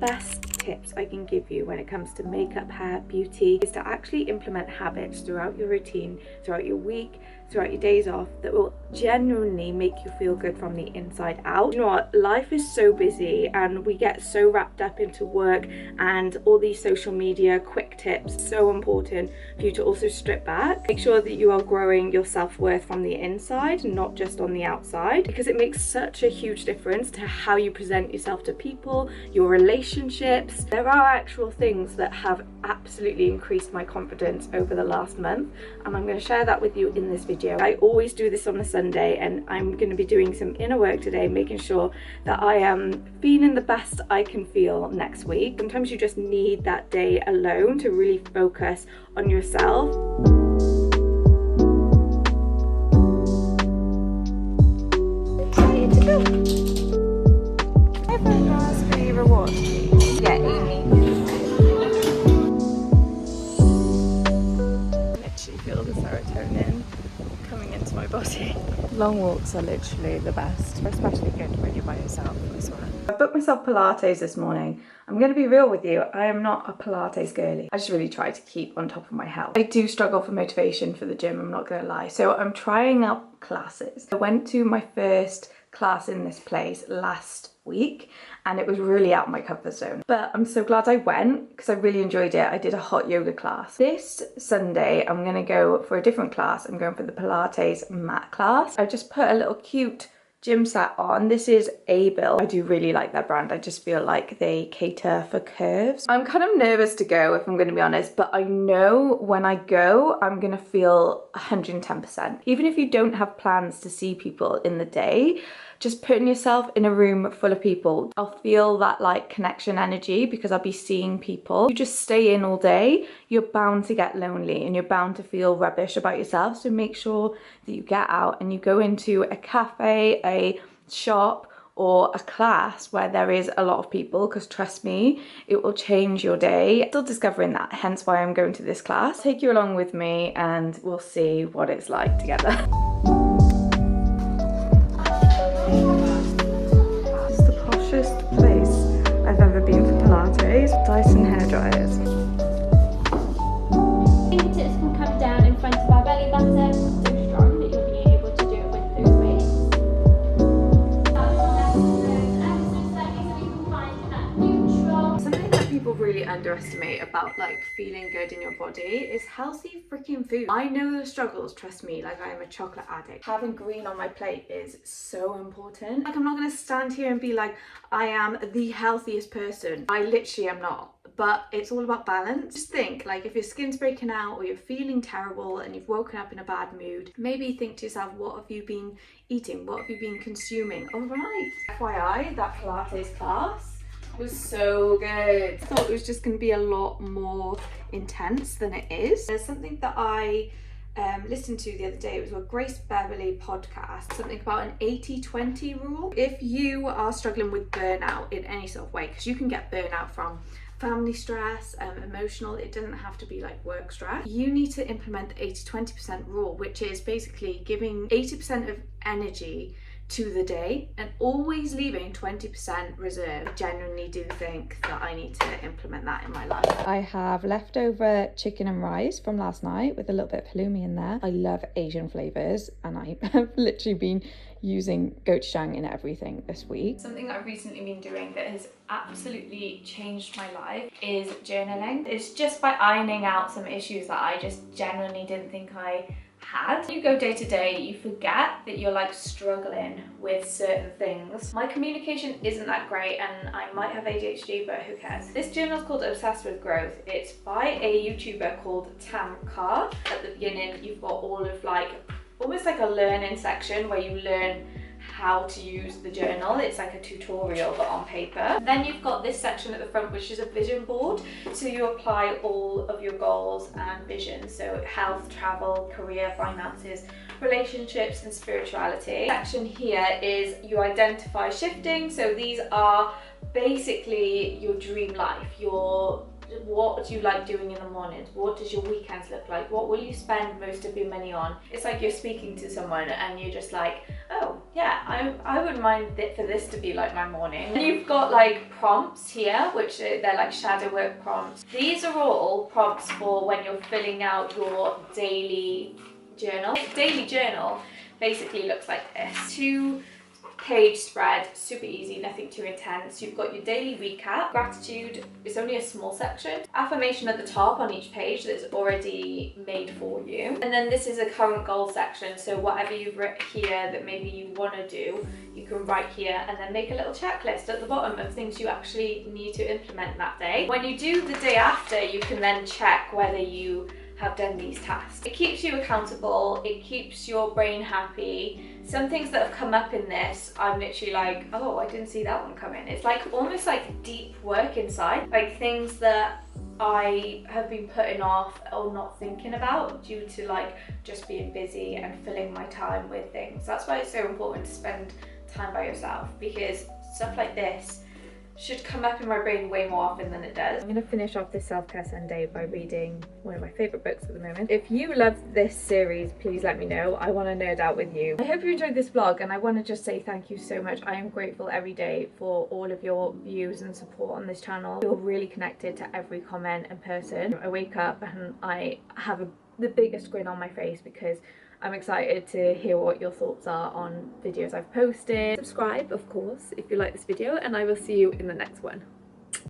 best tips I can give you when it comes to makeup, hair, beauty is to actually implement habits throughout your routine, throughout your week, throughout your days off that will genuinely make you feel good from the inside out. You know what? Life is so busy and we get so wrapped up into work and all these social media quick tips. So important for you to also strip back. Make sure that you are growing your self-worth from the inside, not just on the outside, because it makes such a huge difference to how you present yourself to people, your relationships. There are actual things that have absolutely increased my confidence over the last month, and I'm going to share that with you in this video. I always do this on a Sunday, and I'm going to be doing some inner work today, making sure that I am feeling the best I can feel next week. Sometimes you just need that day alone to really focus on yourself. Ready to go. Everyone asks for your reward, please. Yeah, Amy. Literally feel the serotonin coming into my body. Long walks are literally the best, especially good when you're by yourself as well. I booked myself Pilates this morning. I'm going to be real with you, I am not a Pilates girly. I just really try to keep on top of my health. I do struggle for motivation for the gym, I'm not going to lie. So I'm trying out classes. I went to my first class in this place last week and it was really out of my comfort zone, but I'm so glad I went because I really enjoyed it. I did a hot yoga class. This Sunday I'm gonna go for a different class. I'm going for the Pilates mat class. I just put a little cute gym set on. This is Able. I do really like their brand. I just feel like they cater for curves. I'm kind of nervous to go, if I'm going to be honest, but I know when I go I'm going to feel 110%. Even if you don't have plans to see people in the day, just putting yourself in a room full of people, I'll feel that like connection energy because I'll be seeing people. You just stay in all day, you're bound to get lonely and you're bound to feel rubbish about yourself. So make sure that you get out and you go into a cafe, a shop, or a class where there is a lot of people, because trust me, it will change your day. Still discovering that, hence why I'm going to this class. Take you along with me and we'll see what it's like together. Place I've ever been for Pilates. Dyson hairdryers. Fingertips can come down in front of our belly button, so strong that you'll be able to do it with those weights. Ever so slightly so we can find that neutral. Something that people really underestimate about like feeling good in your body is healthy freaking food. I know the struggles, trust me, like I am a chocolate addict. Having green on my plate is so important. Like I'm not gonna stand here and be like, I am the healthiest person. I literally am not. But it's all about balance. Just think, like if your skin's breaking out or you're feeling terrible and you've woken up in a bad mood, maybe think to yourself, what have you been eating? What have you been consuming? All right. FYI, that Pilates class was so good. I thought it was just going to be a lot more intense than it is. There's something that I listened to the other day. It was a Grace Beverly podcast, something about an 80-20 rule. If you are struggling with burnout in any sort of way, because you can get burnout from family stress, emotional, it doesn't have to be like work stress. You need to implement the 80-20% rule, which is basically giving 80% of energy to the day and always leaving 20% reserve. I genuinely do think that I need to implement that in my life. I have leftover chicken and rice from last night with a little bit of halloumi in there. I love Asian flavors and I have literally been using gochujang in everything this week. Something I've recently been doing that has absolutely changed my life is journaling. It's just by ironing out some issues that I just genuinely didn't think I had. You go day to day, you forget that you're like struggling with certain things. My communication isn't that great and I might have ADHD, but who cares? This journal is called Obsessed with Growth. It's by a YouTuber called Tam Carr. At the beginning, you've got all of like, almost like a learning section where you learn how to use the journal. It's like a tutorial but on paper. Then you've got this section at the front which is a vision board, so you apply all of your goals and visions, so health, travel, career, finances, relationships and spirituality. Section here is you identify shifting, so these are basically your dream life, what do you like doing in the mornings? What does your weekends look like? What will you spend most of your money on? It's like you're speaking to someone and you're just like, oh, yeah, I wouldn't mind for this to be like my morning. And you've got like prompts here, which they're like shadow work prompts. These are all prompts for when you're filling out your daily journal. Daily journal basically looks like this. 2-page spread, super easy, nothing too intense. You've got your daily recap. Gratitude is only a small section. Affirmation at the top on each page that's already made for you. And then this is a current goal section. So whatever you've written here that maybe you want to do, you can write here and then make a little checklist at the bottom of things you actually need to implement that day. When you do the day after, you can then check whether you have done these tasks. It keeps you accountable, it keeps your brain happy. Some things that have come up in this, I'm literally like, oh, I didn't see that one come in. It's like almost like deep work inside, like things that I have been putting off or not thinking about due to like just being busy and filling my time with things. That's why it's so important to spend time by yourself, because stuff like this should come up in my brain way more often than it does. I'm going to finish off this self-care Sunday by reading one of my favourite books at the moment. If you love this series, please let me know. I want to nerd out with you. I hope you enjoyed this vlog, and I want to just say thank you so much. I am grateful every day for all of your views and support on this channel. I feel really connected to every comment and person. I wake up and I have the biggest grin on my face because I'm excited to hear what your thoughts are on videos I've posted. Subscribe, of course, if you like this video, and I will see you in the next one.